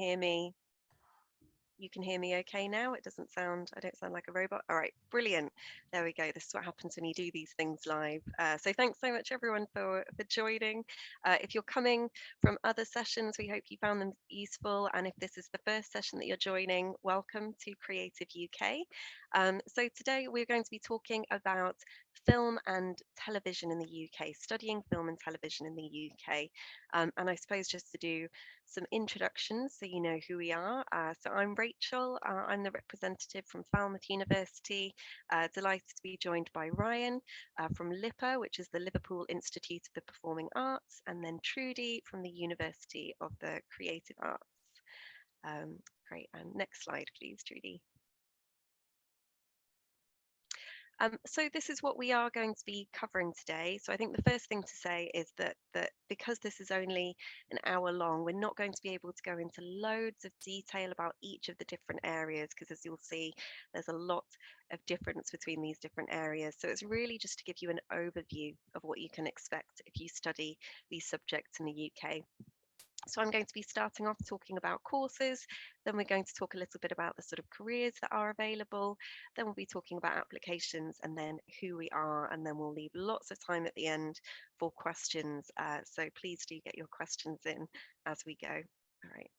hear me. You can hear me okay now. It doesn't sound, I don't sound like a robot. All right, brilliant. There we go. This is what happens when you do these things live. So thanks so much everyone for joining. If you're coming from other sessions, we hope you found them useful. And if this is the first session that you're joining, welcome to Creative UK. So today we're going to be talking about film and television in the UK, studying film and television in the UK. And I suppose just to do some introductions so you know who we are. So I'm Rachel, I'm the representative from Falmouth University, delighted to be joined by Ryan from LIPA, which is the Liverpool Institute of the Performing Arts, and then Trudy from the University of the Creative Arts. Great, and next slide please, Trudy. So this is what we are going to be covering today. So I think the first thing to say is that because this is only an hour long, we're not going to be able to go into loads of detail about each of the different areas, because as you'll see, there's a lot of difference between these different areas. So it's really just to give you an overview of what you can expect if you study these subjects in the UK. So I'm going to be starting off talking about courses, then we're going to talk a little bit about the sort of careers that are available, then we'll be talking about applications and then who we are, and then we'll leave lots of time at the end for questions. So please do get your questions in as we go. All right.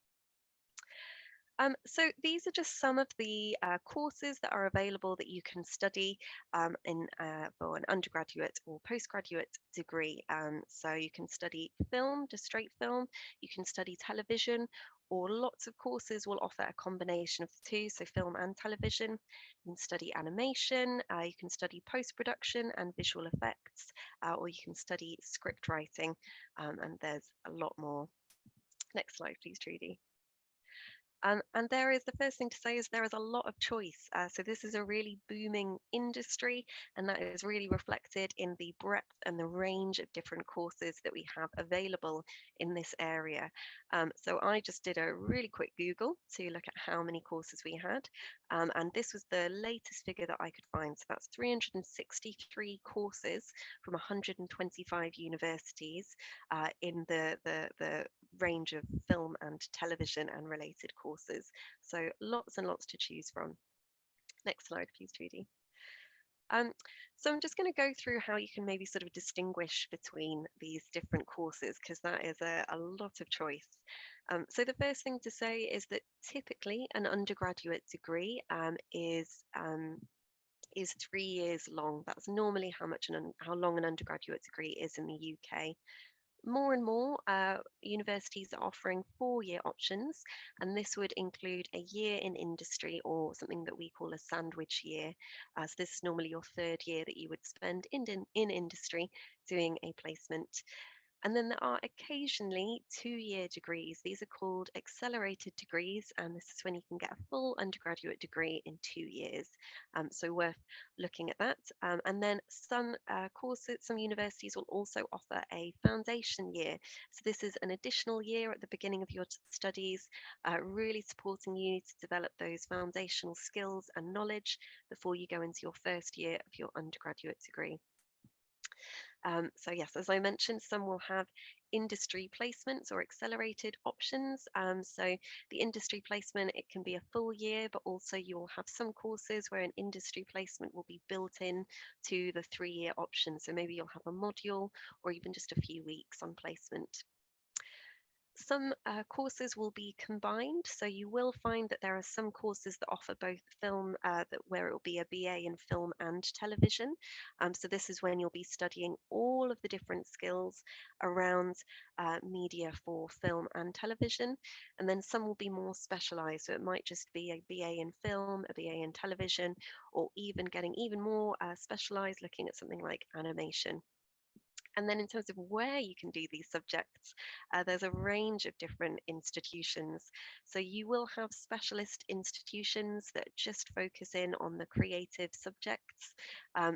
So these are just some of the courses that are available that you can study for an undergraduate or postgraduate degree. So you can study film, just straight film, you can study television, or lots of courses will offer a combination of the two, so film and television. You can study animation, you can study post-production and visual effects, or you can study script writing, and there's a lot more. Next slide, please, Trudy. And the first thing to say is there is a lot of choice. So this is a really booming industry, and that is really reflected in the breadth and the range of different courses that we have available in this area. So I just did a really quick Google to look at how many courses we had. And this was the latest figure that I could find. So that's 363 courses from 125 universities in the range of film and television and related courses. So lots and lots to choose from. Next slide, please, Trudy. So I'm just going to go through how you can maybe sort of distinguish between these different courses, because that is a lot of choice. So the first thing to say is that typically an undergraduate degree is 3 years long. That's normally how long an undergraduate degree is in the UK. More and more universities are offering 4-year options, and this would include a year in industry or something that we call a sandwich year. So this is normally your 3rd year that you would spend in industry doing a placement. And then there are occasionally 2-year degrees. These are called accelerated degrees, and this is when you can get a full undergraduate degree in 2 years. So worth looking at that. And then some courses, some universities will also offer a foundation year. So this is an additional year at the beginning of your studies, really supporting you to develop those foundational skills and knowledge before you go into your 1st year of your undergraduate degree. So yes, as I mentioned, some will have industry placements or accelerated options. So the industry placement, it can be a full year, but also you'll have some courses where an industry placement will be built in to the 3-year option. So maybe you'll have a module or even just a few weeks on placement. Some courses will be combined, so you will find that there are some courses that offer both film, where it will be a BA in film and television. So this is when you'll be studying all of the different skills around media for film and television. And then some will be more specialized, so it might just be a BA in film, a BA in television, or even getting even more specialized, looking at something like animation. And then in terms of where you can do these subjects, there's a range of different institutions. So you will have specialist institutions that just focus in on the creative subjects.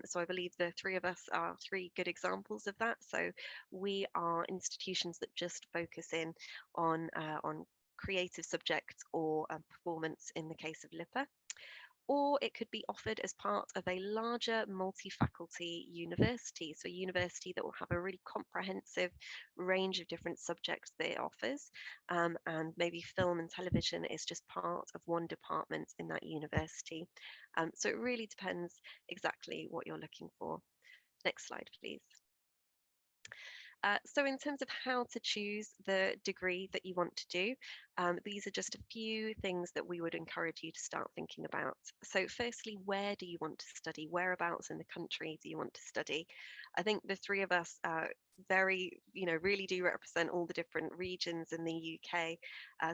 So I believe the 3 of us are 3 good examples of that. So we are institutions that just focus in on creative subjects or performance in the case of LIPA. or it could be offered as part of a larger multi-faculty university. So a university that will have a really comprehensive range of different subjects that it offers, and maybe film and television is just part of one department in that university. So it really depends exactly what you're looking for. Next slide, please. So in terms of how to choose the degree that you want to do, these are just a few things that we would encourage you to start thinking about. So firstly, where do you want to study? Whereabouts in the country do you want to study? I think the three of us very, really do represent all the different regions in the UK.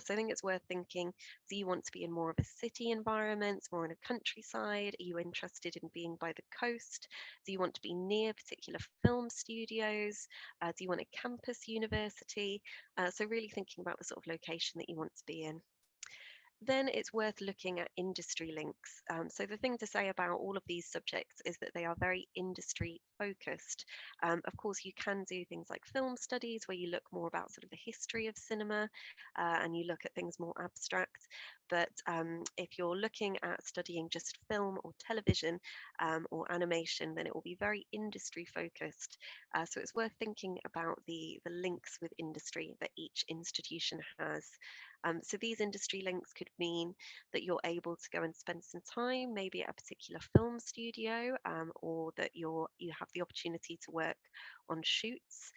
So I think it's worth thinking, do you want to be in more of a city environment, more in a countryside? Are you interested in being by the coast? Do you want to be near particular film studios? Do you want a campus university? So really thinking about the sort of location that you want to be in. Then it's worth looking at industry links. So the thing to say about all of these subjects is that they are very industry focused. Of course, you can do things like film studies where you look more about sort of the history of cinema, and you look at things more abstract. But if you're looking at studying just film or television, or animation, then it will be very industry focused. So it's worth thinking about the links with industry that each institution has. So these industry links could mean that you're able to go and spend some time, maybe at a particular film studio, or that you have the opportunity to work on shoots.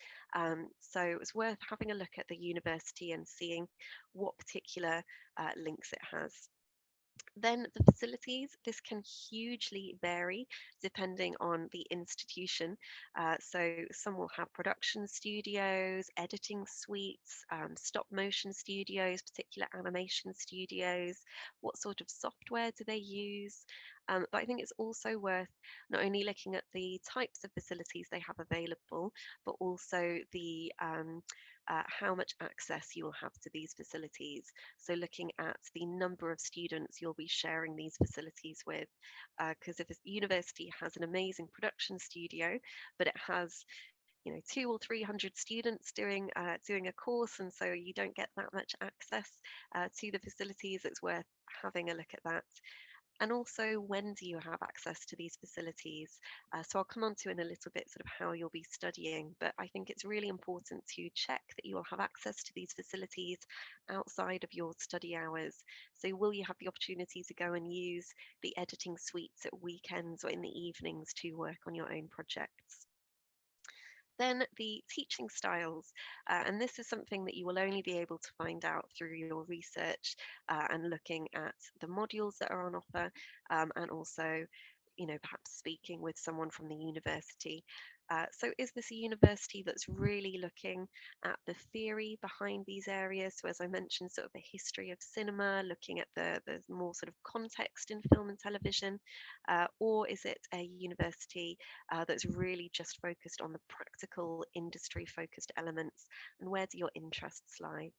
So it's worth having a look at the university and seeing what particular links it has. Then the facilities, this can hugely vary depending on the institution. So some will have production studios, editing suites, stop motion studios, particular animation studios. What sort of software do they use? But I think it's also worth not only looking at the types of facilities they have available, but also the how much access you'll have to these facilities. So looking at the number of students you'll be sharing these facilities with, because if a university has an amazing production studio, but it has 200 or 300 students doing a course, and so you don't get that much access to the facilities, it's worth having a look at that. And also, when do you have access to these facilities? So I'll come on to in a little bit sort of how you'll be studying, but I think it's really important to check that you will have access to these facilities outside of your study hours. So will you have the opportunity to go and use the editing suites at weekends or in the evenings to work on your own projects? Then the teaching styles, and this is something that you will only be able to find out through your research, and looking at the modules that are on offer, and also, perhaps speaking with someone from the university. So is this a university that's really looking at the theory behind these areas? So as I mentioned, sort of the history of cinema, looking at the more sort of context in film and television, or is it a university that's really just focused on the practical industry focused elements, and where do your interests lie?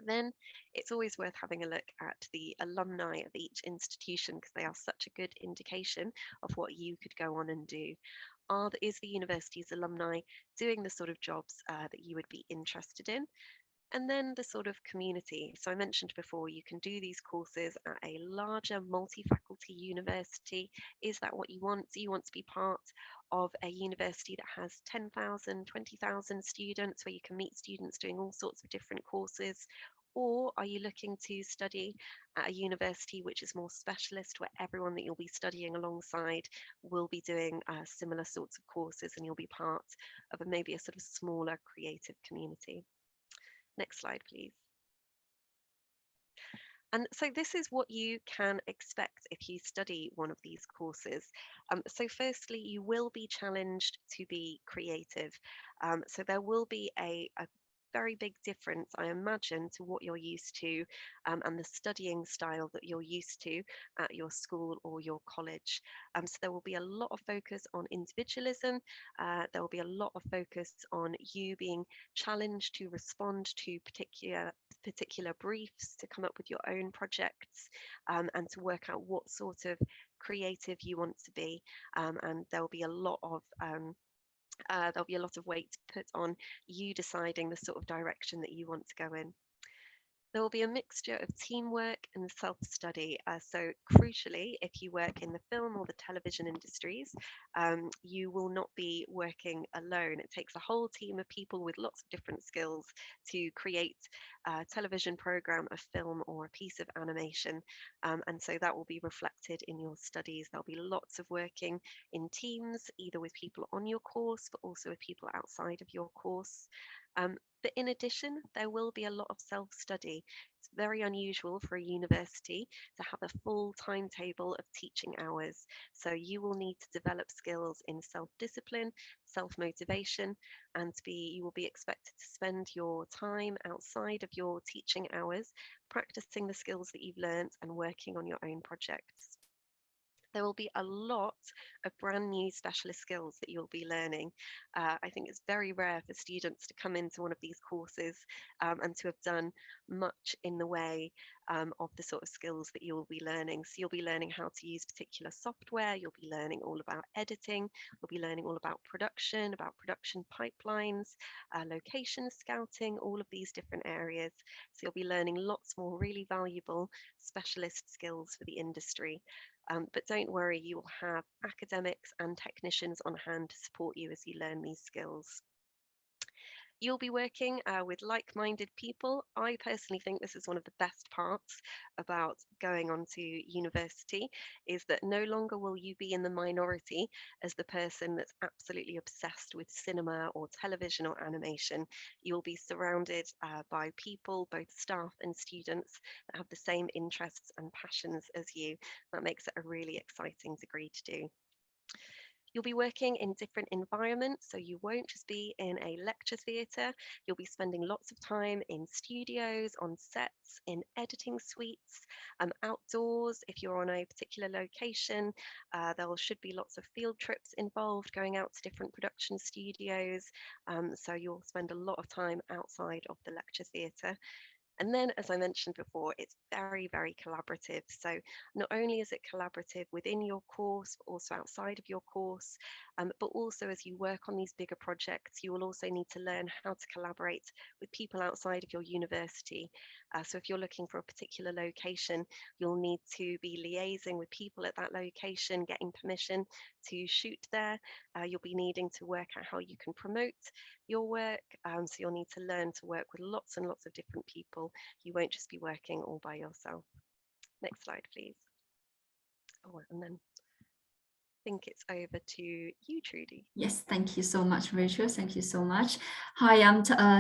Then it's always worth having a look at the alumni of each institution, because they are such a good indication of what you could go on and do. Is the university's alumni doing the sort of jobs that you would be interested in? And then the sort of community. So I mentioned before, you can do these courses at a larger multi-faculty university. Is that what you want? Do you want to be part of a university that has 10,000, 20,000 students, where you can meet students doing all sorts of different courses? Or are you looking to study at a university which is more specialist, where everyone that you'll be studying alongside will be doing similar sorts of courses, and you'll be part of maybe a sort of smaller creative community? Next slide, please. And so this is what you can expect if you study one of these courses. So firstly, you will be challenged to be creative. So there will be a very big difference, I imagine, to what you're used to, and the studying style that you're used to at your school or your college. So there will be a lot of focus on individualism. There will be a lot of focus on you being challenged to respond to particular briefs, to come up with your own projects, and to work out what sort of creative you want to be. And there'll be a lot of weight put on you deciding the sort of direction that you want to go in. There will be a mixture of teamwork and self-study. So crucially, if you work in the film or the television industries, you will not be working alone. It takes a whole team of people with lots of different skills to create a television program, a film, or a piece of animation. And so that will be reflected in your studies. There'll be lots of working in teams, either with people on your course, but also with people outside of your course. But in addition, there will be a lot of self-study. It's very unusual for a university to have a full timetable of teaching hours. So you will need to develop skills in self-discipline, self-motivation, and you will be expected to spend your time outside of your teaching hours practicing the skills that you've learned and working on your own projects. There will be a lot of brand new specialist skills that you'll be learning. I think it's very rare for students to come into one of these courses and to have done much in the way of the sort of skills that you'll be learning. So you'll be learning how to use particular software, you'll be learning all about editing, you'll be learning all about production pipelines, location scouting, all of these different areas. So you'll be learning lots more really valuable specialist skills for the industry. But don't worry, you will have academics and technicians on hand to support you as you learn these skills. You'll be working with like-minded people. I personally think this is one of the best parts about going on to university, is that no longer will you be in the minority as the person that's absolutely obsessed with cinema or television or animation. You'll be surrounded by people, both staff and students, that have the same interests and passions as you. That makes it a really exciting degree to do. You'll be working in different environments, so you won't just be in a lecture theatre. You'll be spending lots of time in studios, on sets, in editing suites, outdoors. If you're on a particular location, there should be lots of field trips involved, going out to different production studios. So you'll spend a lot of time outside of the lecture theatre. And then, as I mentioned before, it's very, very collaborative. So not only is it collaborative within your course, but also outside of your course, but also as you work on these bigger projects, you will also need to learn how to collaborate with people outside of your university. So if you're looking for a particular location, you'll need to be liaising with people at that location, getting permission to shoot there. You'll be needing to work out how you can promote your work. So you'll need to learn to work with lots and lots of different people. You won't just be working all by yourself. Next slide, please. Oh, and then I think it's over to you, Trudy. Yes, thank you so much, Rachel. Thank you so much. Hi,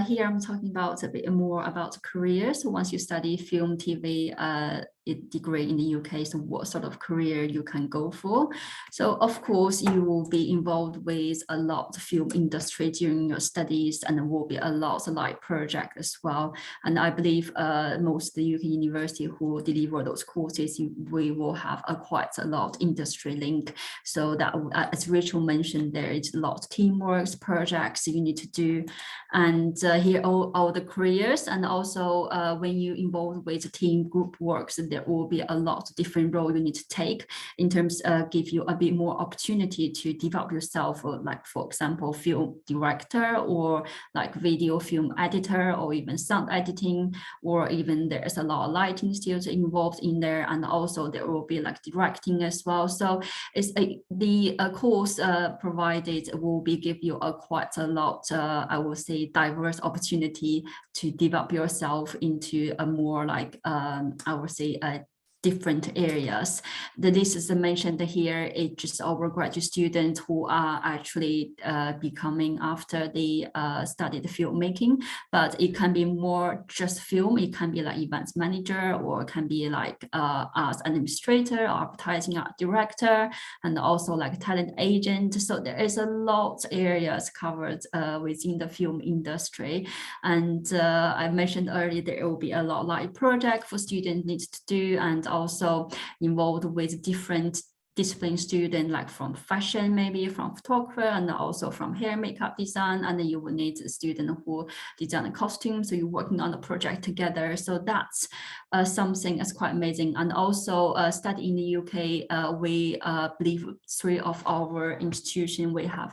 here I'm talking about a bit more about career. So once you study film, TV, degree in the UK, so what sort of career you can go for. So of course you will be involved with a lot of film industry during your studies, and there will be a lot of like project as well. And I believe most of the UK university who deliver those courses, we will have quite a lot of industry link. So that, as Rachel mentioned, there is a lot of teamwork projects you need to do, and here all the careers, and also when you involved with team group works, there will be a lot of different roles you need to take in terms give you a bit more opportunity to develop yourself, like for example film director, or like video film editor, or even sound editing, or even there's a lot of lighting skills involved in there, and also there will be like directing as well. So it's the course provided will be give you quite a lot, I will say, diverse opportunity to develop yourself into a more like I would say different areas. The list is mentioned here, it's just our graduate students who are actually becoming after they studied filmmaking, but it can be more just film. It can be like events manager, or it can be like arts administrator, advertising art director, and also like talent agent. So there is a lot of areas covered within the film industry. And I mentioned earlier, there will be a lot like project for students needs to do, and also involved with different discipline student, like from fashion, maybe from photographer, and also from hair makeup design. And then you will need a student who design a costume. So you're working on the project together. So that's something that's quite amazing. And also study in the UK, we believe 3 of our institution, we have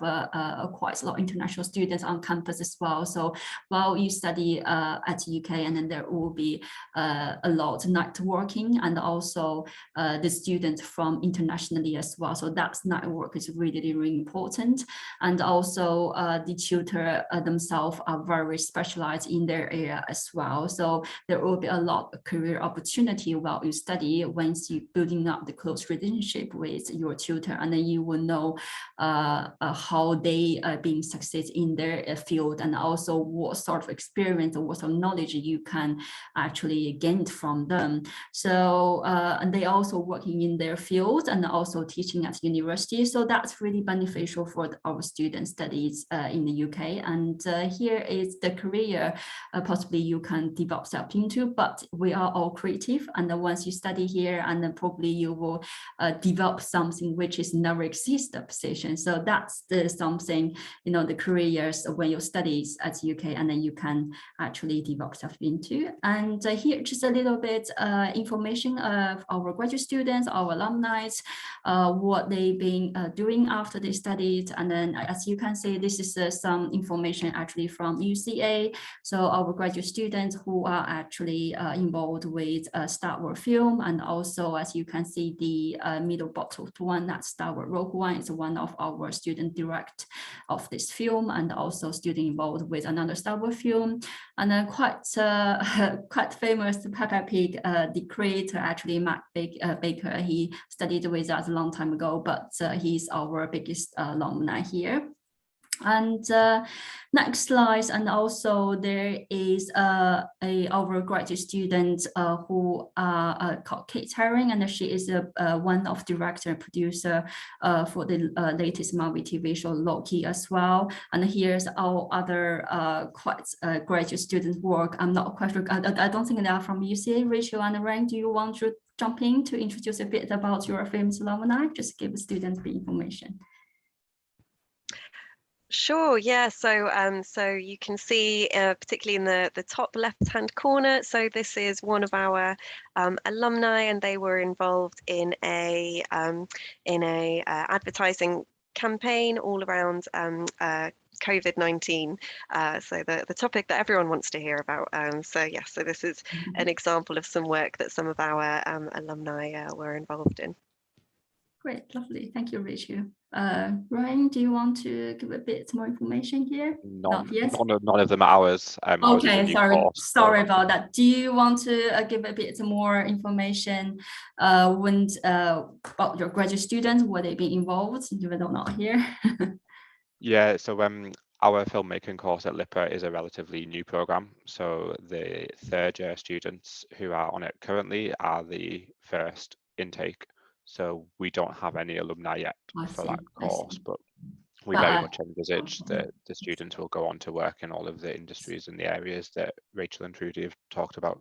quite a lot of international students on campus as well. So while you study at UK, and then there will be a lot of networking, and also the students from internationally as well. So that network is really, really important. And also the tutor themselves are very specialized in their area as well. So there will be a lot of career opportunity while you study once you building up the close relationship with your tutor, and then you will know how they are being success in their field, and also what sort of experience or what sort of knowledge you can actually gain from them. So and they also working in their field and also teaching at university. So that's really beneficial for our student studies in the UK. And here is the career possibly you can develop yourself into, but we are all creative. And then once you study here, and then probably you will develop something which is never exist the position. So that's the something, you know, the careers when you study at UK, and then you can actually develop yourself into. And here just a little bit information of our graduate students, our alumni, what they've been doing after they studied. And then as you can see, this is some information actually from UCA. So our graduate students who are actually involved with Star Wars film, and also as you can see the middle bottom one, that's Star Wars Rogue One, is one of our student direct of this film, and also student involved with another Star Wars film. And then quite quite famous Peppa Pig, the creator actually Matt Baker, he studied with us a long time ago, but he's our biggest alumni here. And next slide, and also there is our graduate student who called Kate Herring, and she is one of director and producer for the latest Marvel TV show Loki as well. And here's our other quite graduate student work. I'm not quite sure, I don't think they are from UCA. Rachel and Ryan, do you want to jump in to introduce a bit about your famous alumni? Just give students the information. Sure, yeah. So you can see, particularly in the top left-hand corner. So this is one of our alumni, and they were involved in a advertising campaign all around COVID-19. So the topic that everyone wants to hear about. So yeah, so this is an example of some work that some of our alumni were involved in. Great, lovely. Thank you, Rachel. Ryan, do you want to give a bit more information here? Not yet. None of them are ours. Ours is a Okay, new sorry, course. sorry about that. Do you want to give a bit more information when about your graduate students, were they being involved, even though not here? Yeah, so our filmmaking course at LIPA is a relatively new program. So the third year students who are on it currently are the first intake. So we don't have any alumni yet for that course, but we very much envisage that the students will go on to work in all of the industries and the areas that Rachel and Trudy have talked about.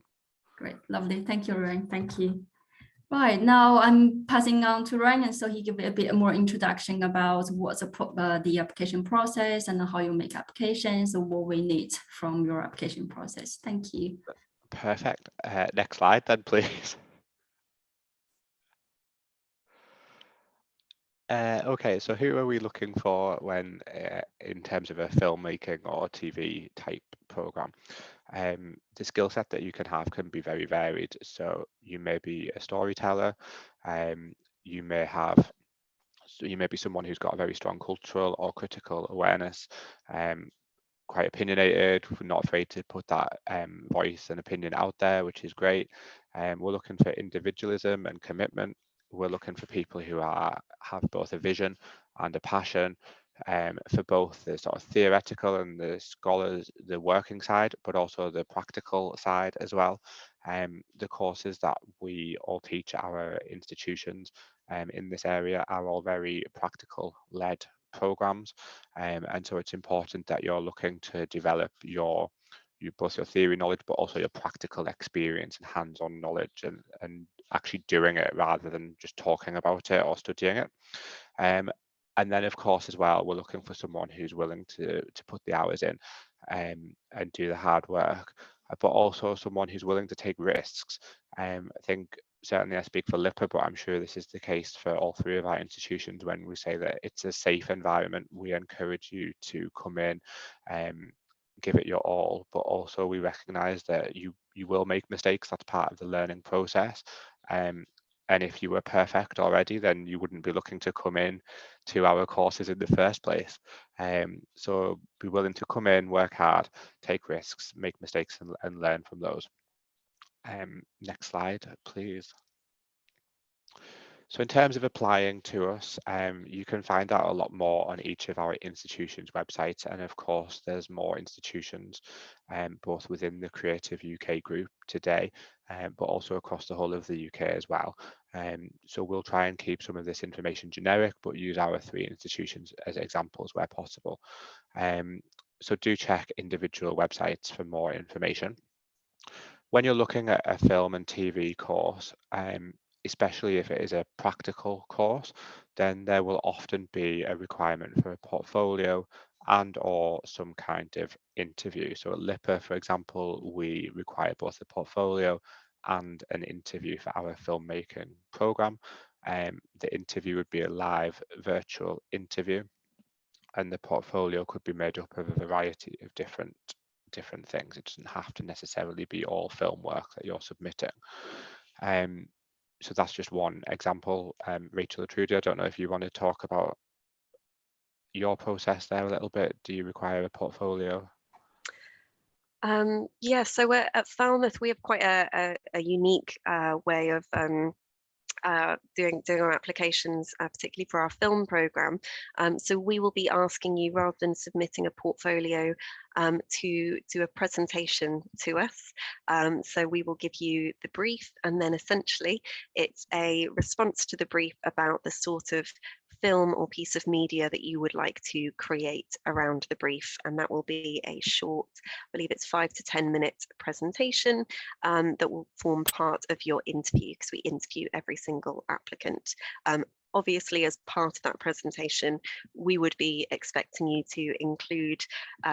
Great, lovely. Thank you, Ryan. Thank you. Right, now I'm passing on to Ryan, so he give a bit more introduction about what's the application process and how you make applications, and what we need from your application process. Thank you. Perfect. Next slide then, please. Okay, so who are we looking for when in terms of a filmmaking or TV type program? The skill set that you can have can be very varied. So you may be a storyteller, you may be someone who's got a very strong cultural or critical awareness, quite opinionated, not afraid to put that voice and opinion out there, which is great. We're looking for individualism and commitment. We're looking for people who have both a vision and a passion for both the sort of theoretical and the scholars, the working side, but also the practical side as well. The courses that we all teach at our institutions in this area are all very practical led programs, and so it's important that you're looking to develop both your theory knowledge but also your practical experience and hands-on knowledge and actually doing it rather than just talking about it or studying it. And then, of course, as well, we're looking for someone who's willing to put the hours in and do the hard work, but also someone who's willing to take risks. I think certainly I speak for LIPA, but I'm sure this is the case for all three of our institutions. When we say that it's a safe environment, we encourage you to come in, give it your all, but also we recognise that you will make mistakes. That's part of the learning process. And if you were perfect already, then you wouldn't be looking to come in to our courses in the first place. So be willing to come in, work hard, take risks, make mistakes, and learn from those. Next slide, please. So in terms of applying to us, you can find out a lot more on each of our institutions' websites. And of course, there's more institutions, both within the Creative UK group today, but also across the whole of the UK as well. So we'll try and keep some of this information generic, but use our three institutions as examples where possible. So do check individual websites for more information. When you're looking at a film and TV course, especially if it is a practical course, then there will often be a requirement for a portfolio and or some kind of interview. So at LIPA, for example, we require both a portfolio and an interview for our filmmaking program. The interview would be a live virtual interview, and the portfolio could be made up of a variety of different things. It doesn't have to necessarily be all film work that you're submitting. So that's just one example. Rachel or Trudy, I don't know if you want to talk about your process there a little bit. Do you require a portfolio? Yeah, so we're at Falmouth, we have quite a unique way of doing our applications, particularly for our film program. So we will be asking you, rather than submitting a portfolio, to do a presentation to us. So we will give you the brief, and then essentially it's a response to the brief about the sort of film or piece of media that you would like to create around the brief. And that will be a short, I believe it's 5 to 10 minute presentation that will form part of your interview, because we interview every single applicant. Obviously, as part of that presentation, we would be expecting you to include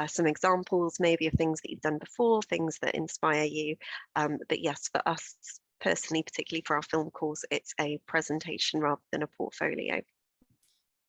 some examples, maybe of things that you've done before, things that inspire you. But yes, for us personally, particularly for our film course, it's a presentation rather than a portfolio.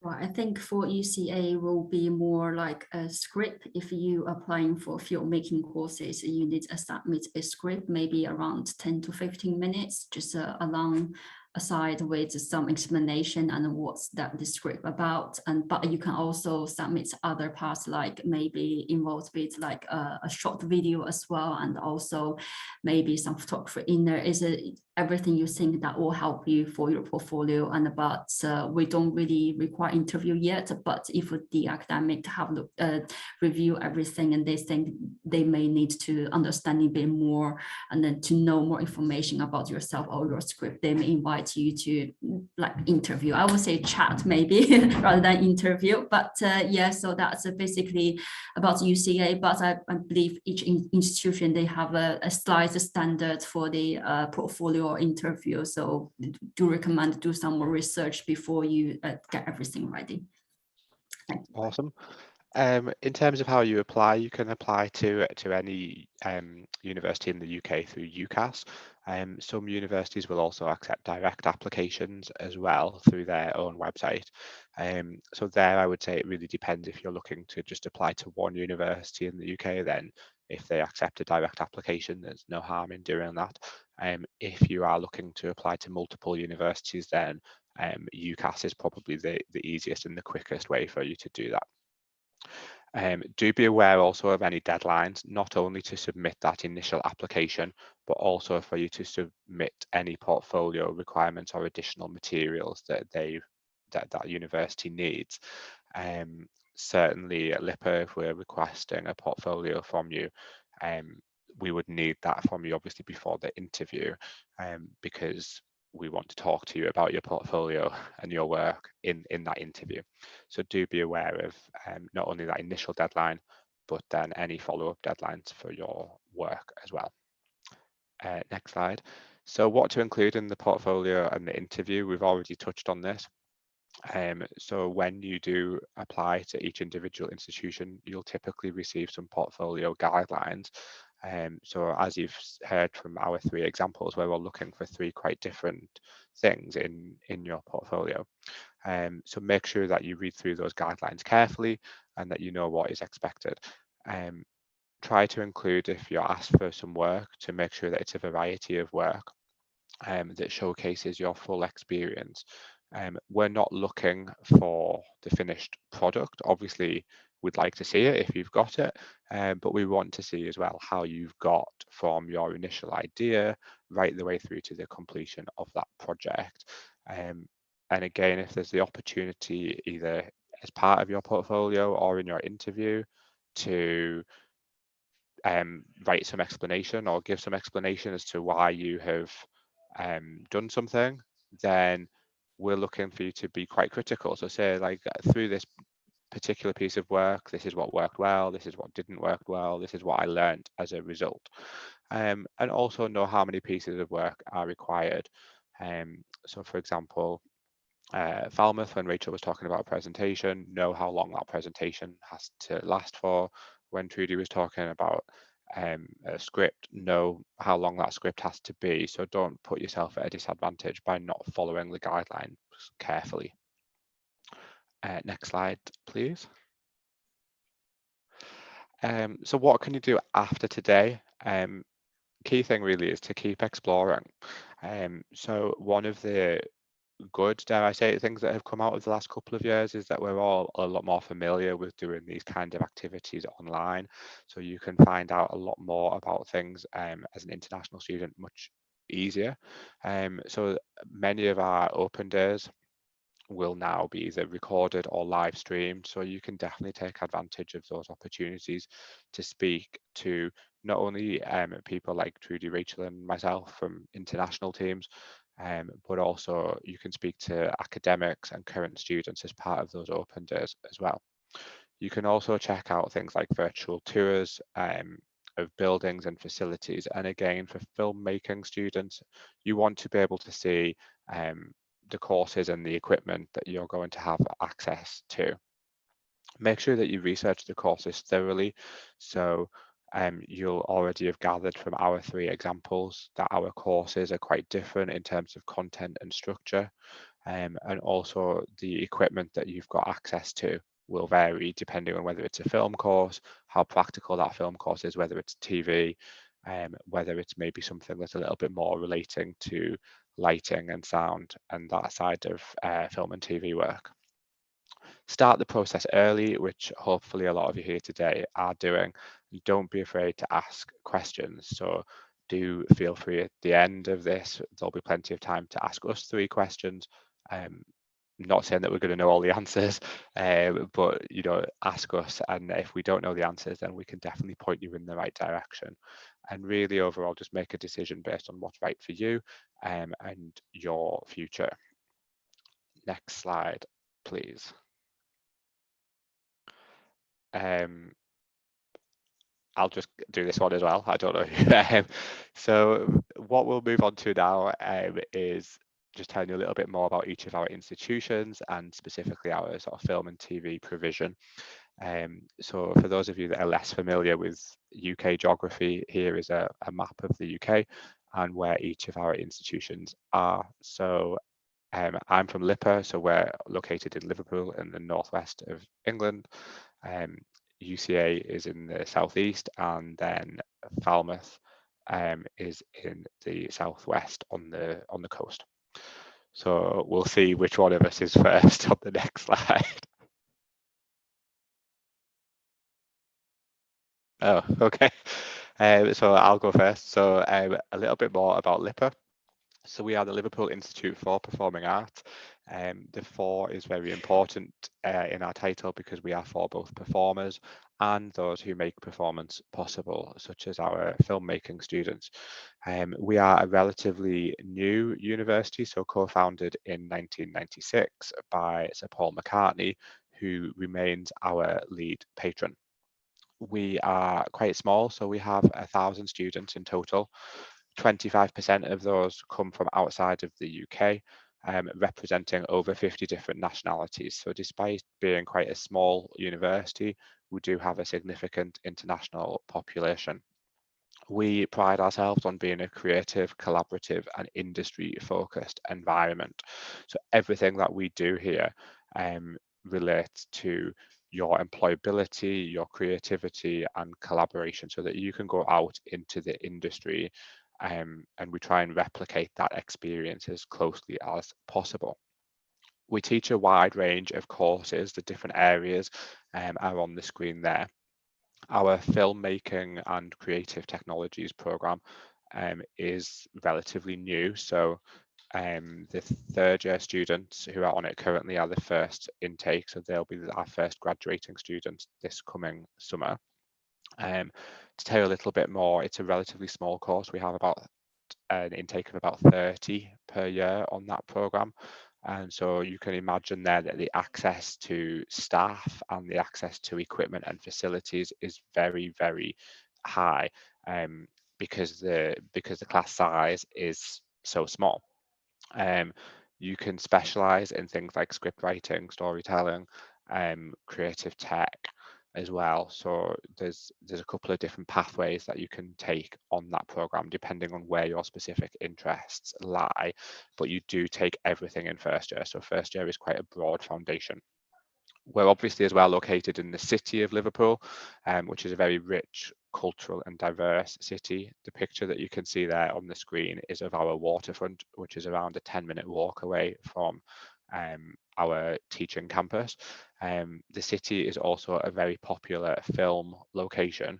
Well, I think for UCA will be more like a script. If you applying for filmmaking courses, you need to submit a script, maybe around 10 to 15 minutes, just along aside with some explanation and what's the script about. But you can also submit other parts, like maybe involved with like a short video as well, and also maybe some photography in there. Is it everything you think that will help you for your portfolio? And but we don't really require interview yet, but if the academic have review everything and they think they may need to understand a bit more and then to know more information about yourself or your script, they may invite you to like interview. I would say chat maybe rather than interview, but yeah, so that's basically about UCA. But I believe each institution, they have a slight standard for the portfolio or interview, so do recommend to do some more research before you get everything ready. Awesome. In terms of how you apply, you can apply to any university in the UK through UCAS. Some universities will also accept direct applications as well through their own website. So there, I would say it really depends. If you're looking to just apply to one university in the UK, then if they accept a direct application, there's no harm in doing that. If you are looking to apply to multiple universities, then UCAS is probably the easiest and the quickest way for you to do that. Do be aware also of any deadlines, not only to submit that initial application, but also for you to submit any portfolio requirements or additional materials that that university needs. Certainly at LIPA, if we're requesting a portfolio from you, we would need that from you obviously before the interview, because we want to talk to you about your portfolio and your work in that interview. So do be aware of not only that initial deadline, but then any follow-up deadlines for your work as well. Next slide. So what to include in the portfolio and the interview, we've already touched on this. So when you do apply to each individual institution, you'll typically receive some portfolio guidelines. So as you've heard from our 3 examples, we're all looking for 3 quite different things in your portfolio. So make sure that you read through those guidelines carefully and that you know what is expected. Try to include, if you're asked for some work, to make sure that it's a variety of work that showcases your full experience. We're not looking for the finished product. Obviously, we'd like to see it if you've got it, but we want to see as well how you've got from your initial idea right the way through to the completion of that project. And again, if there's the opportunity, either as part of your portfolio or in your interview, to write some explanation or give some explanation as to why you have done something, then we're looking for you to be quite critical. So say, like, through this particular piece of work, this is what worked well, this is what didn't work well, this is what I learned as a result. And also know how many pieces of work are required. So for example, Falmouth, when Rachel was talking about a presentation, know how long that presentation has to last for. When Trudy was talking about a script, know how long that script has to be. So don't put yourself at a disadvantage by not following the guidelines carefully. Next slide, please. So what can you do after today? Key thing really is to keep exploring. So one of the good, dare I say, things that have come out of the last couple of years is that we're all a lot more familiar with doing these kind of activities online. So you can find out a lot more about things as an international student much easier. So many of our open days will now be either recorded or live streamed. So you can definitely take advantage of those opportunities to speak to not only people like Trudy, Rachel, and myself from international teams, but also you can speak to academics and current students as part of those open days as well. You can also check out things like virtual tours of buildings and facilities. And again, for filmmaking students, you want to be able to see the courses and the equipment that you're going to have access to. Make sure that you research the courses thoroughly. So you'll already have gathered from our 3 examples that our courses are quite different in terms of content and structure. And also the equipment that you've got access to will vary depending on whether it's a film course, how practical that film course is, whether it's TV, whether it's maybe something that's a little bit more relating to lighting and sound and that side of film and TV work. Start the process early, which hopefully a lot of you here today are doing. Don't be afraid to ask questions. So do feel free at the end of this, there'll be plenty of time to ask us 3 questions. Not saying that we're going to know all the answers, but ask us, and if we don't know the answers, then we can definitely point you in the right direction. And really overall, just make a decision based on what's right for you and your future. Next slide, please. I'll just do this one as well. I don't know. So what we'll move on to now is just telling you a little bit more about each of our institutions and specifically our sort of film and TV provision. So for those of you that are less familiar with UK geography, here is a map of the UK and where each of our institutions are. So I'm from LIPA, so we're located in Liverpool in the northwest of England. UCA is in the southeast, and then Falmouth is in the southwest on the coast. So we'll see which one of us is first on the next slide. Oh, okay. So I'll go first. So a little bit more about LIPA. So we are the Liverpool Institute for Performing Art. The "for" is very important in our title because we are for both performers and those who make performance possible, such as our filmmaking students. We are a relatively new university, so co-founded in 1996 by Sir Paul McCartney, who remains our lead patron. We are quite small, so we have 1,000 students in total. 25% of those come from outside of the UK, representing over 50 different nationalities. So despite being quite a small university, we do have a significant international population. We pride ourselves on being a creative, collaborative, and industry-focused environment. So everything that we do here relates to your employability, your creativity, and collaboration, so that you can go out into the industry, and we try and replicate that experience as closely as possible. We teach a wide range of courses. The different areas are on the screen there. Our filmmaking and creative technologies program is relatively new, so the third year students who are on it currently are the first intake, so they'll be our first graduating students this coming summer. To tell you a little bit more, it's a relatively small course. We have about an intake of about 30 per year on that program. And so you can imagine there that the access to staff and the access to equipment and facilities is very, very high, because the class size is so small. You can specialize in things like script writing, storytelling, creative tech as well. So there's a couple of different pathways that you can take on that program depending on where your specific interests lie, but you do take everything in first year. So first year is quite a broad foundation. We're obviously as well located in the city of Liverpool, which is a very rich, cultural and diverse city. The picture that you can see there on the screen is of our waterfront, which is around a 10-minute walk away from our teaching campus. The city is also a very popular film location,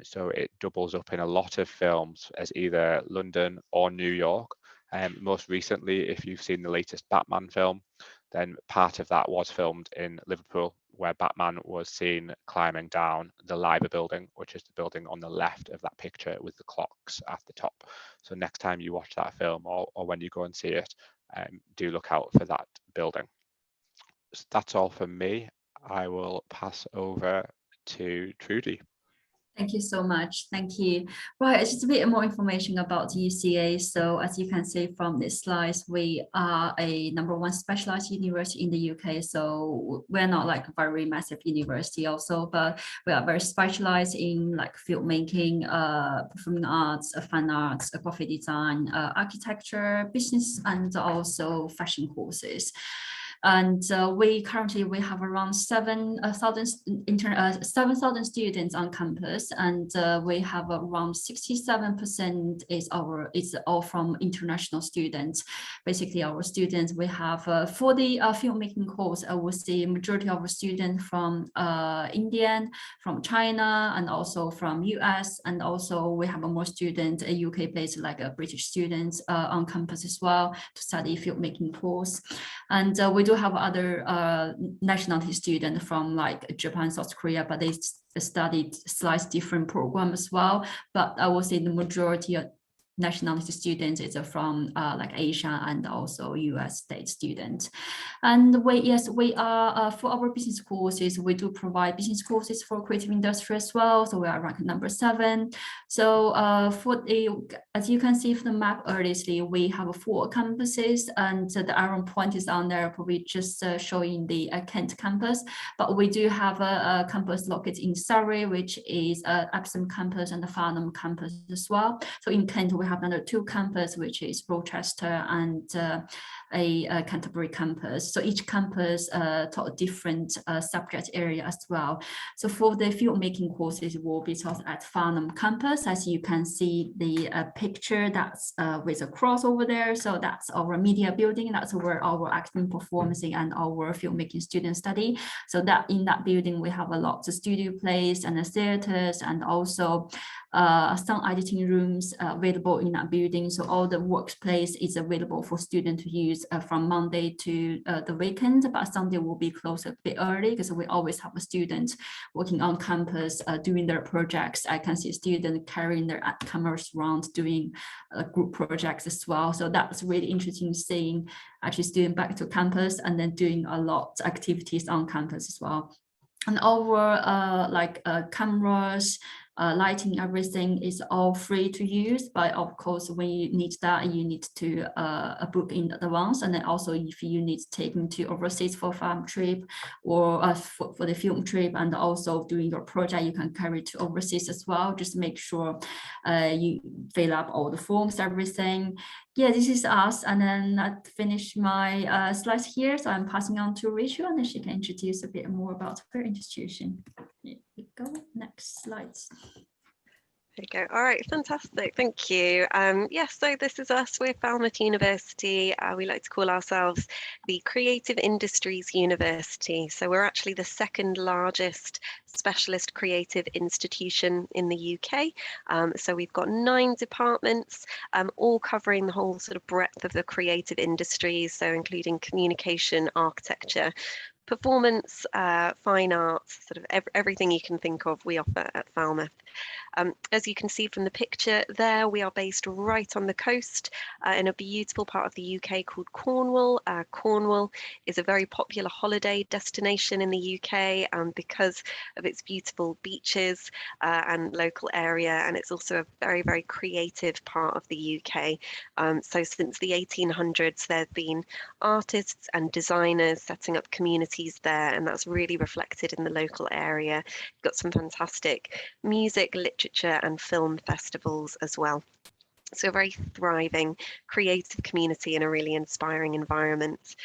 so it doubles up in a lot of films as either London or New York. Most recently, if you've seen the latest Batman film, then part of that was filmed in Liverpool, where Batman was seen climbing down the Liber building, which is the building on the left of that picture with the clocks at the top. So next time you watch that film, or when you go and see it, do look out for that building. So that's all from me. I will pass over to Trudy. Thank you so much. Thank you. Right, it's just a bit more information about UCA. So as you can see from this slides, we are a #1 specialized university in the UK. So we're not like a very massive university also, but we are very specialized in like filmmaking, performing arts, fine arts, graphic design, architecture, business, and also fashion courses. And we have around 7,000 students on campus, and we have around 67% is all from international students. Basically, our students, we have for the filmmaking course, I would say majority of our students from Indian, from China, and also from US, and also we have more students, UK based like British students on campus as well to study filmmaking course. And we do have other nationality students from like Japan, South Korea, but they studied slightly different program as well. But I would say the majority of nationality students is from like Asia and also US state students. And we are for our business courses, we do provide business courses for creative industry as well. So we are ranked #7. So as you can see from the map earlier, we have 4 campuses, and the arrow point is on there, probably just showing the Kent campus. But we do have a campus located in Surrey, which is Epsom campus and the Farnham campus as well. So in Kent, we have another 2 campus, which is Rochester and a Canterbury campus. So each campus taught different subject area as well. So for the filmmaking courses, will be taught at Farnham campus. As you can see the picture that's with a cross over there. So that's our media building. That's where our acting, performing, and our filmmaking students study. So that in that building, we have a lot of studio plays and the theaters, and also some editing rooms available in that building. So all the workplace is available for students to use from Monday to the weekend, but Sunday will be closed a bit early because we always have a student working on campus doing their projects. I can see students carrying their cameras around doing group projects as well. So that's really interesting seeing actually students back to campus and then doing a lot of activities on campus as well. And our cameras, lighting, everything is all free to use. But of course, when you need that, you need to book in advance. And then also if you need to take them to overseas for farm trip or for the film trip, and also doing your project, you can carry to overseas as well. Just make sure you fill up all the forms, everything. Yeah, this is us. And then I finish my slides here. So I'm passing on to Rachel, and then she can introduce a bit more about her institution. Here we go. Next slides. There you go. All right, fantastic. Thank you. Yes, so this is us. We're Falmouth University. We like to call ourselves the Creative Industries University. So we're actually the second largest specialist creative institution in the UK. So we've got 9 departments, all covering the whole sort of breadth of the creative industries, so including communication, architecture, performance, fine arts, sort of everything you can think of we offer at Falmouth. As you can see from the picture there, we are based right on the coast in a beautiful part of the UK called Cornwall. Cornwall is a very popular holiday destination in the UK because of its beautiful beaches and local area, and it's also a very, very creative part of the UK. So since the 1800s, there have been artists and designers setting up communities there, and that's really reflected in the local area. You've got some fantastic music, literature and film festivals as well. So a very thriving creative community in a really inspiring environment.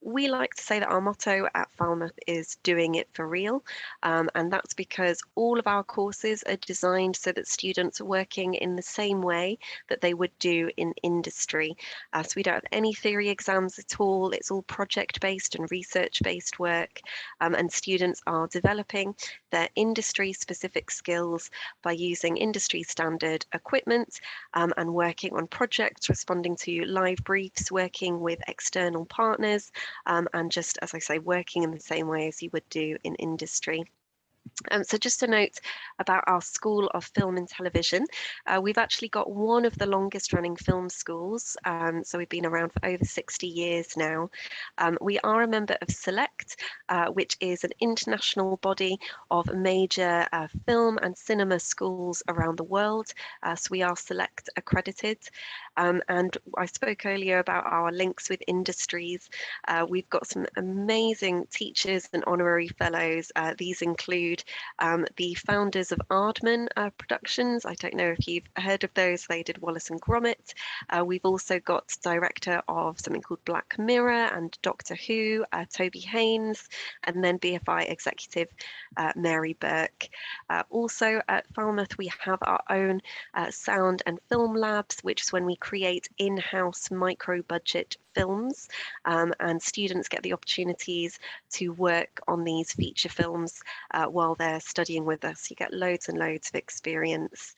We like to say that our motto at Falmouth is doing it for real. And that's because all of our courses are designed so that students are working in the same way that they would do in industry. So we don't have any theory exams at all. It's all project-based and research-based work. And students are developing their industry-specific skills by using industry standard equipment and working on projects, responding to live briefs, working with external partners, and just, as I say, working in the same way as you would do in industry. So just a note about our School of Film and Television. We've actually got one of the longest running film schools. So we've been around for over 60 years now. We are a member of Select, which is an international body of major film and cinema schools around the world. So we are Select accredited. And I spoke earlier about our links with industries. We've got some amazing teachers and honorary fellows. These include the founders of Aardman Productions. I don't know if you've heard of those. They did Wallace and Gromit. We've also got director of something called Black Mirror and Doctor Who, Toby Haynes, and then BFI executive Mary Burke. Also at Falmouth, we have our own sound and film labs, which is when we create in-house micro-budget films, and students get the opportunities to work on these feature films while they're studying with us. You get loads and loads of experience.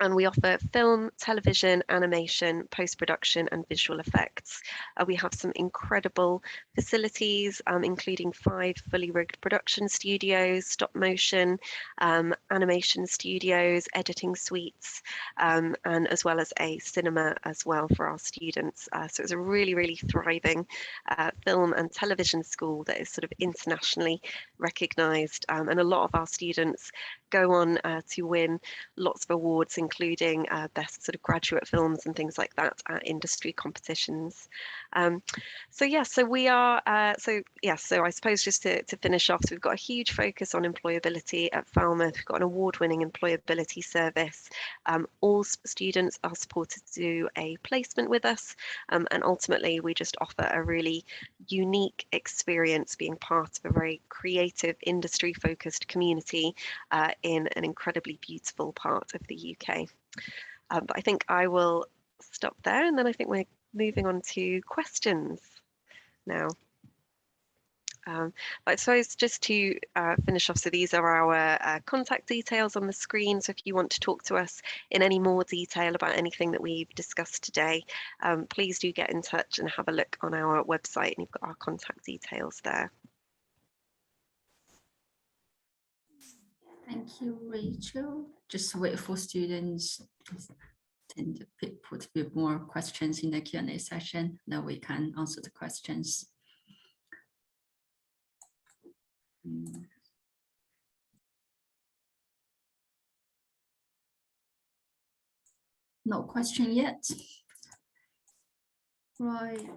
And we offer film, television, animation, post-production and visual effects. We have some incredible facilities, including 5 fully rigged production studios, stop motion, animation studios, editing suites, and as well as a cinema as well for our students. So it's a really, really thriving film and television school that is sort of internationally recognised. And a lot of our students go on to win lots of awards, including best sort of graduate films and things like that at industry competitions. So we are, so I suppose just to finish off, so we've got a huge focus on employability at Falmouth. We've got an award-winning employability service. All students are supported to do a placement with us, and ultimately we just offer a really unique experience being part of a very creative, industry-focused community in an incredibly beautiful part of the UK. But I think I will stop there, and then I think we're moving on to questions now. But I suppose just to finish off, so these are our contact details on the screen. So if you want to talk to us in any more detail about anything that we've discussed today, please do get in touch and have a look on our website, and you've got our contact details there. Thank you, Rachel. Just wait for students and put a bit more questions in the Q&A session. Then we can answer the questions. No question yet. Right.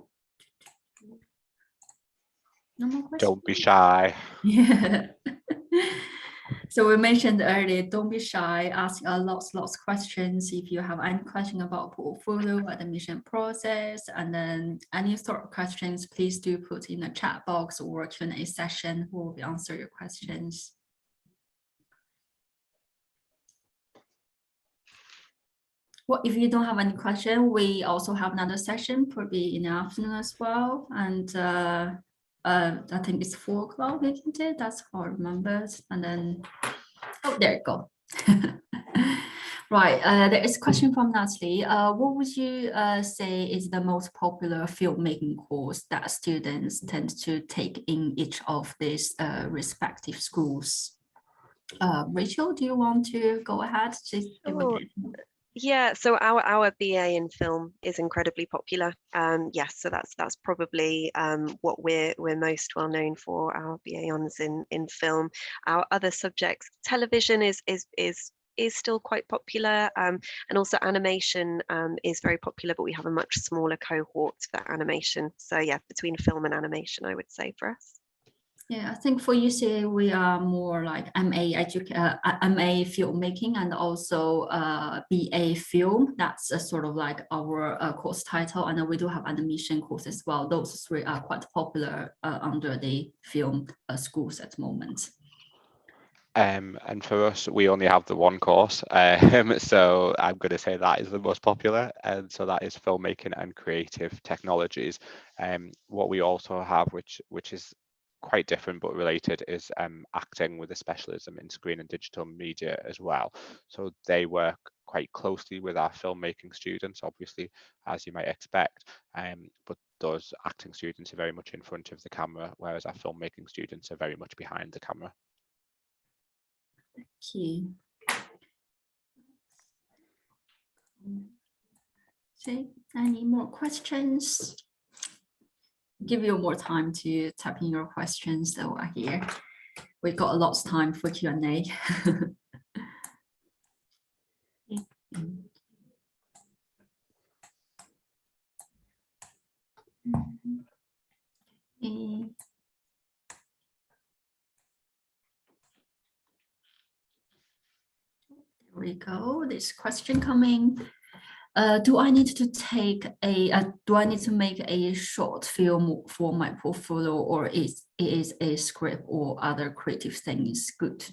No more questions. Don't be shy. Yeah. So we mentioned earlier, don't be shy, ask lots of questions. If you have any question about portfolio, admission process, and then any sort of questions, please do put in the chat box or Q&A session. We'll answer your questions. Well, if you don't have any question, we also have another session probably in the afternoon as well. And I think it's 4 o'clock, isn't it? That's how I remember. And then, oh, there you go. Right, there is a question from Natalie. What would you say is the most popular filmmaking course that students tend to take in each of these respective schools? Rachel, do you want to go ahead? Sure. Yeah, so our BA in film is incredibly popular. Yes, so that's probably what we're most well known for. Our BA honours in film. Our other subjects, television is still quite popular, and also animation is very popular, but we have a much smaller cohort for animation. So yeah, between film and animation, I would say for us. Yeah, I think for UCA, we are more like MA filmmaking and also BA film. That's sort of like our course title. And then we do have animation course as well. Those three are quite popular under the film schools at the moment. And for us, we only have the one course, so I'm going to say that is the most popular, and so that is filmmaking and creative technologies. What we also have, which is quite different but related, is acting with a specialism in screen and digital media as well. So they work quite closely with our filmmaking students, obviously, as you might expect, but those acting students are very much in front of the camera, whereas our filmmaking students are very much behind the camera. Okay. See, any more questions? Give you more time to type in your questions that are here. We've got a lot of time for Q&A. Okay. There we go. This question coming. Do I need to make a short film for my portfolio, or is a script or other creative things good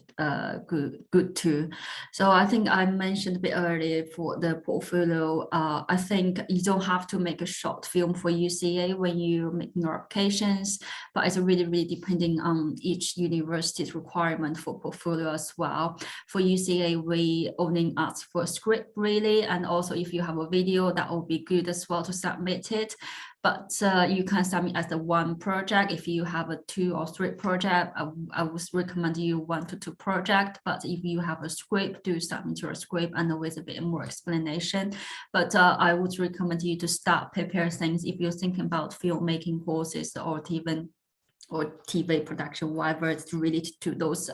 too? So I think I mentioned a bit earlier for the portfolio. I think you don't have to make a short film for UCA when you're making your applications, but it's really depending on each university's requirement for portfolio as well. For UCA, we only ask for a script really, and also if you have a video, that will be good as well to submit it. But you can submit as a one project. If you have a 2 or 3 project, I would recommend you 1 to 2 project. But if you have a script, do submit your script and with a bit more explanation. But I would recommend you to start prepare things if you're thinking about filmmaking courses or even TV production, whatever it's related to those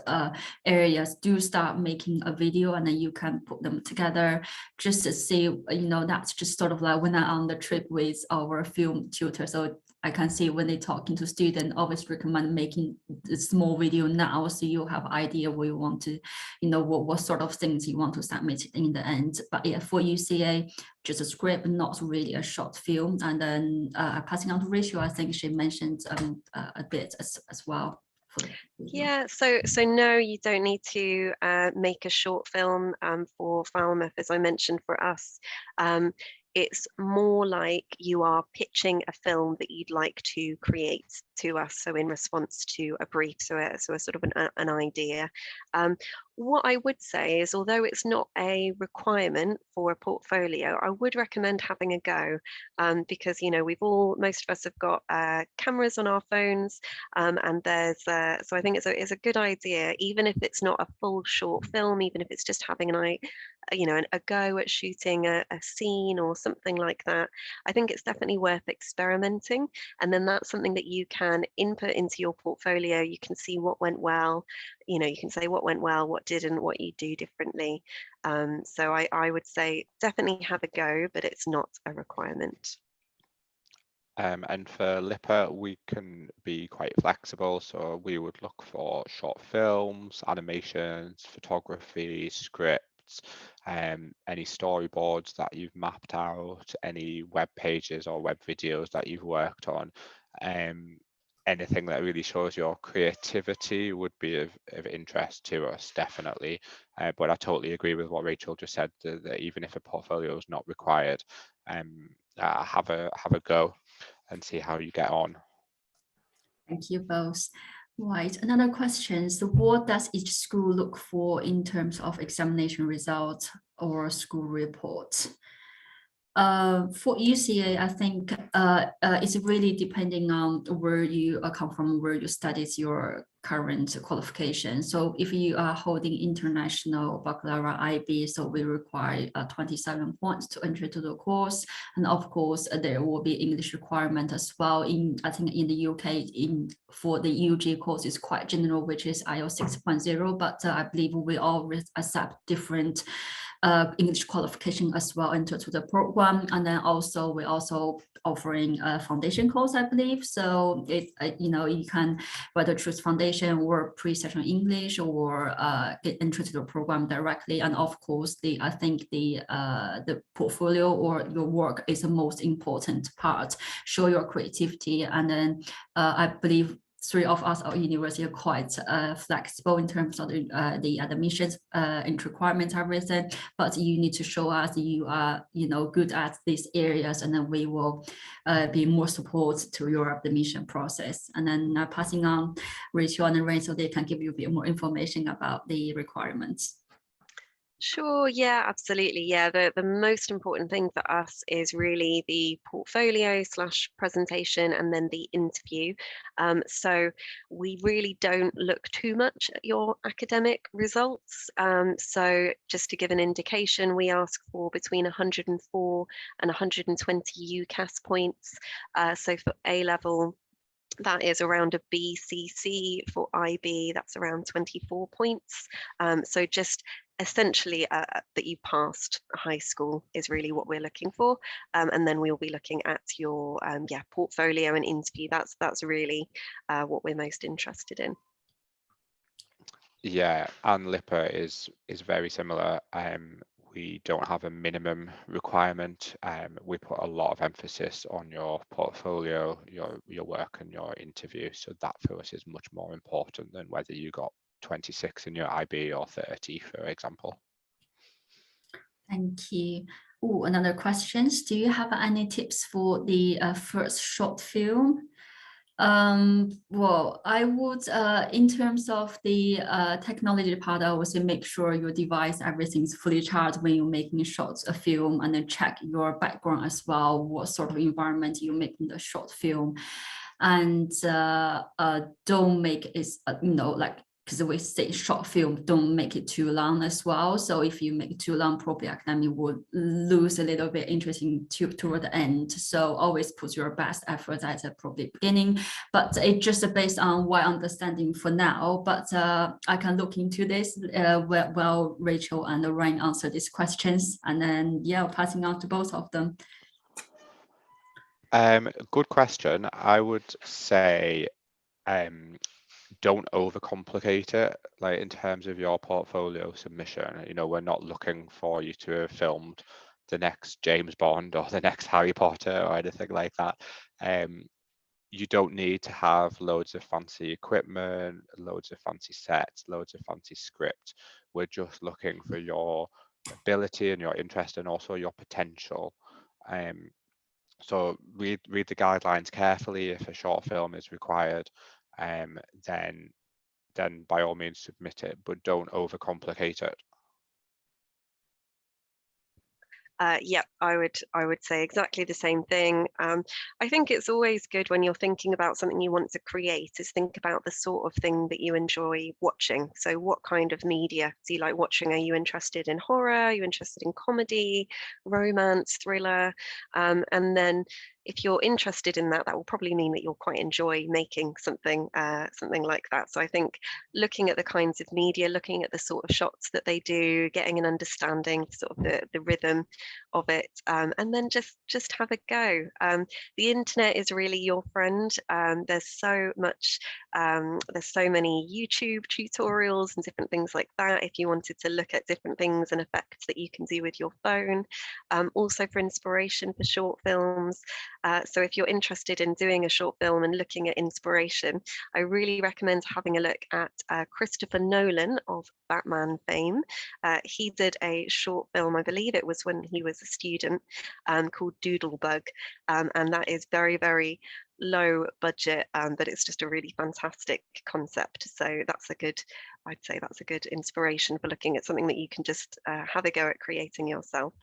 areas. Do start making a video and then you can put them together just to see, that's just sort of like when I'm on the trip with our film tutor. So I can see when they talking to students, always recommend making a small video now, so you have idea where you want to, what sort of things you want to submit in the end. But yeah, for UCA, just a script, not really a short film. And then passing on to Rachel, I think she mentioned a bit as well. Yeah, so no, you don't need to make a short film for Falmouth, as I mentioned. For us, it's more like you are pitching a film that you'd like to create to us, so in response to a brief, so a sort of an idea. What I would say is, although it's not a requirement for a portfolio, I would recommend having a go, because most of us have got cameras on our phones, and there's so I think it's a good idea, even if it's not a full short film, even if it's just having a go at shooting a scene or something like that. I think it's definitely worth experimenting, and then that's something that you can can input into your portfolio. You can see what went well. You can say what went well, what didn't, what you do differently. So I would say definitely have a go, but it's not a requirement. And for LIPA, we can be quite flexible. So we would look for short films, animations, photography, scripts, any storyboards that you've mapped out, any web pages or web videos that you've worked on. Anything that really shows your creativity would be of interest to us, definitely. But I totally agree with what Rachel just said, that even if a portfolio is not required, have a go and see how you get on. Thank you both. Right, another question. So what does each school look for in terms of examination results or school reports? For UCA, I think it's really depending on where you come from, where you studied your current qualification. So if you are holding international baccalaureate IB, so we require 27 points to enter to the course. And of course, there will be English requirement as well. I think in the UK, for the UG course is quite general, which is IELTS 6.0, but I believe we all accept different English qualification as well into the program. And then also we're also offering a foundation course, I believe. So you can whether choose foundation or pre-session English or get into the program directly. And of course, I think the portfolio or your work is the most important part. Show your creativity, and then I believe three of us at university are quite flexible in terms of the admissions and requirements, everything. But you need to show us you are, good at these areas, and then we will be more support to your admission process. And then passing on Rachel and Rain so they can give you a bit more information about the requirements. Sure, yeah, absolutely. Yeah, the most important thing for us is really the portfolio / presentation and then the interview. So we really don't look too much at your academic results. So just to give an indication, we ask for between 104 and 120 UCAS points. So for A level, that is around a BCC. For IB, that's around 24 points. So just essentially that you passed high school is really what we're looking for. And then we'll be looking at your portfolio and interview. That's really what we're most interested in. Yeah, and LIPA is very similar. We don't have a minimum requirement. We put a lot of emphasis on your portfolio, your work and your interview. So that for us is much more important than whether you got 26 in your IB or 30, for example. Thank you. Oh, another question. Do you have any tips for the first short film? Well, I would, in terms of the technology part, I would say make sure your device, everything's fully charged when you're making a film, and then check your background as well, what sort of environment you're making the short film. And don't make it, because we say short film, don't make it too long as well. So if you make it too long, probably academy would lose a little bit interesting toward the end. So always put your best effort at the probably beginning, but it's just based on what understanding for now. But I can look into this while Rachel and Ryan answer these questions, and then passing on to both of them. Good question. I would say don't overcomplicate it, like in terms of your portfolio submission. We're not looking for you to have filmed the next James Bond or the next Harry Potter or anything like that. You don't need to have loads of fancy equipment, loads of fancy sets, loads of fancy script. We're just looking for your ability and your interest and also your potential. So read the guidelines carefully. If a short film is required, then by all means submit it, but don't overcomplicate it. Yeah, I would say exactly the same thing. I think it's always good when you're thinking about something you want to create is think about the sort of thing that you enjoy watching. So what kind of media do you like watching? Are you interested in horror? Are you interested in comedy, romance, thriller? And then if you're interested in that, that will probably mean that you'll quite enjoy making something like that. So I think looking at the kinds of media, looking at the sort of shots that they do, getting an understanding sort of the rhythm of it, and then just have a go. The internet is really your friend. There's so much, there's so many YouTube tutorials and different things like that if you wanted to look at different things and effects that you can do with your phone. Also for inspiration for short films. So if you're interested in doing a short film and looking at inspiration, I really recommend having a look at Christopher Nolan of Batman fame. He did a short film, I believe it was when he was a student, called Doodlebug, and that is very, very low budget, but it's just a really fantastic concept. So that's a good, I'd say that's a good inspiration for looking at something that you can just have a go at creating yourself.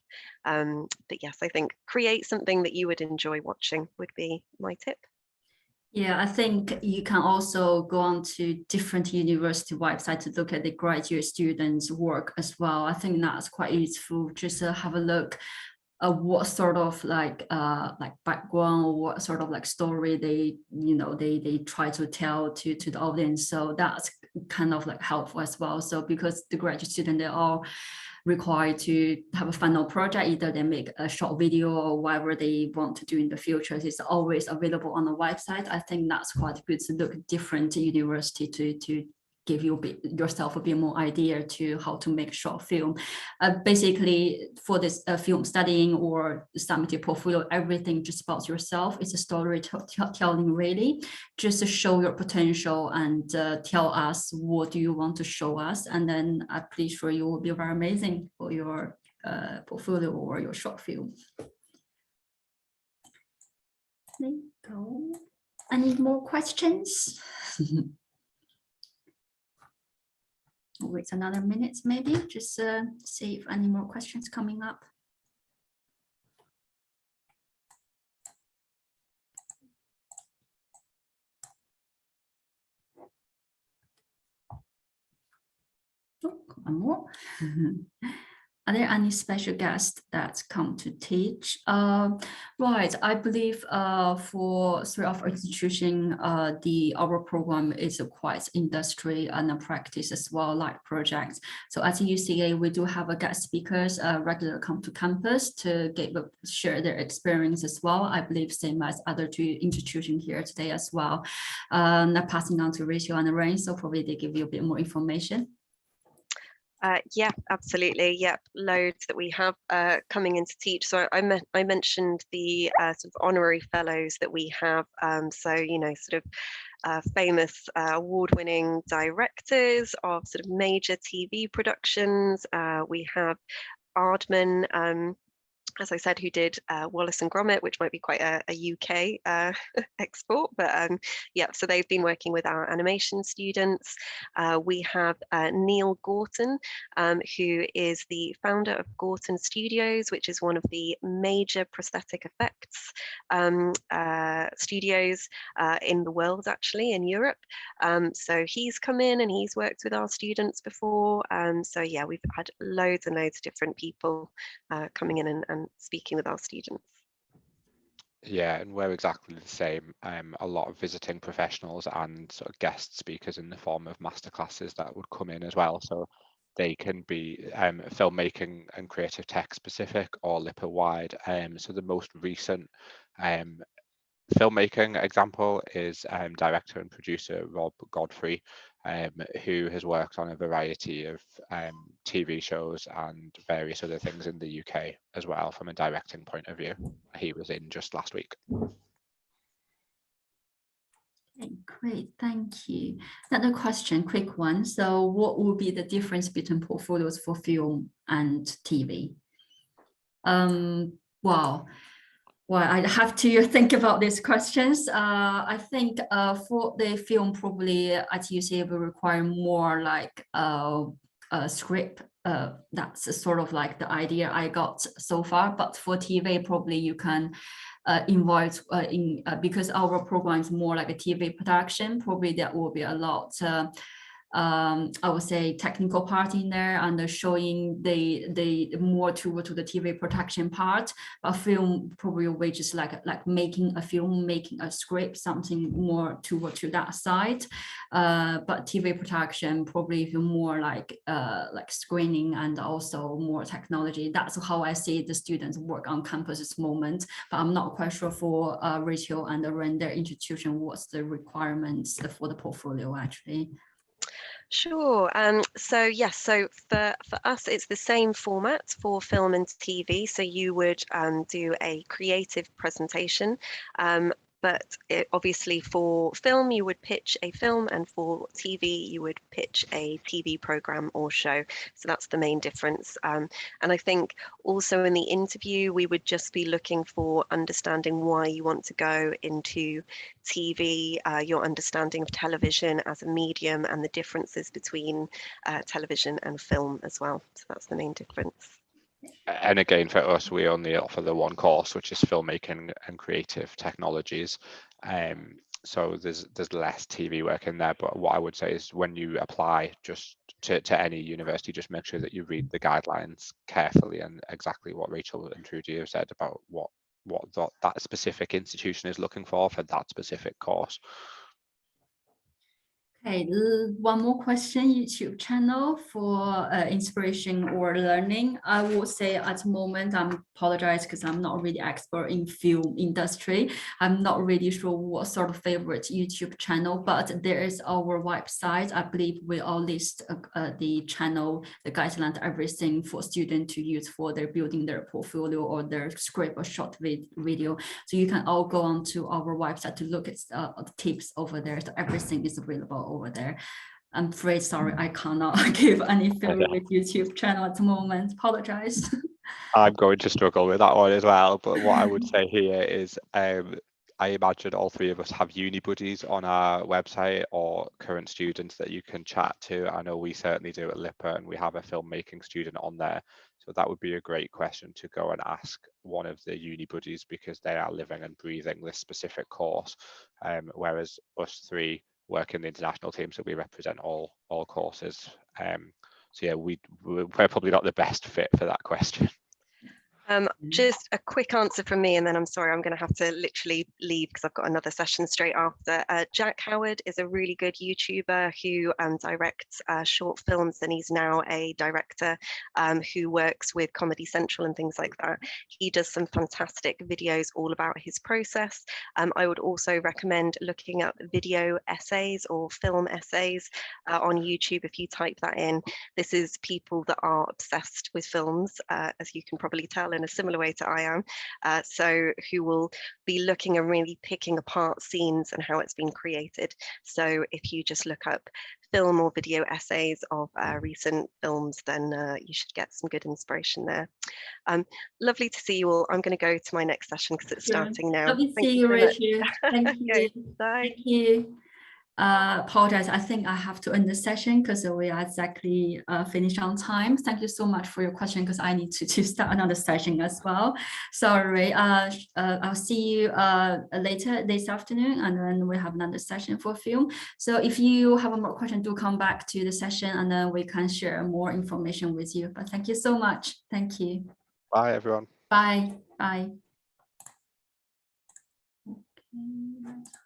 But yes, I think create something that you would enjoy watching would be my tip. Yeah, I think you can also go on to different university websites to look at the graduate students' work as well. I think that's quite useful, just to have a look at what sort of like background or what sort of like story they try to tell to the audience. So that's kind of like helpful as well. So because the graduate student, they're all required to have a final project, either they make a short video or whatever they want to do in the future. It's always available on the website. I think that's quite good to look at different university to give you yourself a bit more idea to how to make short film. Basically, for this film studying or submit your portfolio, everything just about yourself. It's a storytelling, really, just to show your potential and tell us what do you want to show us, and then I'm pretty sure you will be very amazing for your portfolio or your short film. There you go. Any more questions? Wait another minute, maybe, just see if any more questions coming up. Oh, one more. Are there any special guests that come to teach? Right, I believe for three of our institution, our program is quite industry and a practice as well, like projects. So at UCA, we do have a guest speakers regularly come to campus to share their experience as well. I believe same as other two institutions here today as well. Now passing on to Rachel and Rain, so probably they give you a bit more information. Yeah, absolutely. Yep, loads that we have coming in to teach. So I mentioned the sort of honorary fellows that we have. So, you know, sort of famous award-winning directors of sort of major TV productions. We have Aardman, as I said, who did Wallace and Gromit, which might be quite a UK export, but yeah, so they've been working with our animation students. We have Neil Gorton, who is the founder of Gorton Studios, which is one of the major prosthetic effects studios in the world, actually, in Europe. So he's come in and he's worked with our students before. So yeah, we've had loads and loads of different people coming in and speaking with our students. Yeah, and we're exactly the same. A lot of visiting professionals and sort of guest speakers in the form of masterclasses that would come in as well. So they can be filmmaking and creative tech specific or LIPA wide. So the most recent filmmaking example is director and producer Rob Godfrey, who has worked on a variety of TV shows and various other things in the UK as well from a directing point of view. He was in just last week. Okay, great, thank you. Another question, quick one. So what will be the difference between portfolios for film and TV? Wow. Well, I have to think about these questions. I think for the film, probably at UCA will require more like a script. That's sort of like the idea I got so far. But for TV, probably you can invite because our program is more like a TV production. Probably there will be a lot I would say technical part in there, and showing the more toward to the TV production part. But film probably will just like making a film, making a script, something more toward to that side. But TV production probably even more like screening and also more technology. That's how I see the students work on campus at this moment. But I'm not quite sure for Rachel and around their institution what's the requirements for the portfolio actually. Sure. So yes, so for us, it's the same format for film and TV. So you would do a creative presentation. But obviously for film, you would pitch a film, and for TV, you would pitch a TV program or show. So that's the main difference. And I think also in the interview, we would just be looking for understanding why you want to go into TV, your understanding of television as a medium, and the differences between television and film as well. So that's the main difference. And again, for us, we only offer the one course, which is filmmaking and creative technologies. So there's less TV work in there. But what I would say is when you apply just to any university, just make sure that you read the guidelines carefully, and exactly what Rachel and Trudy have said about what that specific institution is looking for that specific course. Okay, one more question, YouTube channel for inspiration or learning. I would say at the moment, I'm apologize because I'm not really expert in film industry. I'm not really sure what sort of favorite YouTube channel, but there is our website. I believe we all list the channel, the guideline, everything for students to use for their building their portfolio or their script or short video. So you can all go on to our website to look at the tips over there. So everything is available over there. I'm afraid, sorry, I cannot give any favorite YouTube channel at the moment. Apologize. I'm going to struggle with that one as well. But what I would say here is I imagine all three of us have uni buddies on our website or current students that you can chat to. I know we certainly do at LIPA, and we have a filmmaking student on there. So that would be a great question to go and ask one of the uni buddies, because they are living and breathing this specific course. Whereas us three work in the international team, so we represent all courses. So yeah, we're probably not the best fit for that question. Just a quick answer from me, and then I'm sorry, I'm going to have to literally leave because I've got another session straight after. Jack Howard is a really good YouTuber who directs short films, and he's now a director who works with Comedy Central and things like that. He does some fantastic videos all about his process. I would also recommend looking up video essays or film essays on YouTube. If you type that in, this is people that are obsessed with films, as you can probably tell, in a similar way to I am, so who will be looking and really picking apart scenes and how it's been created. So if you just look up film or video essays of recent films, then you should get some good inspiration there. Lovely to see you all. I'm going to go to my next session because it's starting now. Lovely to Thank see you you, so much. Rachel. Thank you. Okay, bye. Thank you. Apologize, I think I have to end the session because we are exactly finished on time. Thank you so much for your question, because I need to start another session as well. Sorry, I'll see you later this afternoon, and then we have another session for film. So if you have more question, do come back to the session, and then we can share more information with you. But thank you so much. Thank you. Bye, everyone. Bye. Bye. Okay.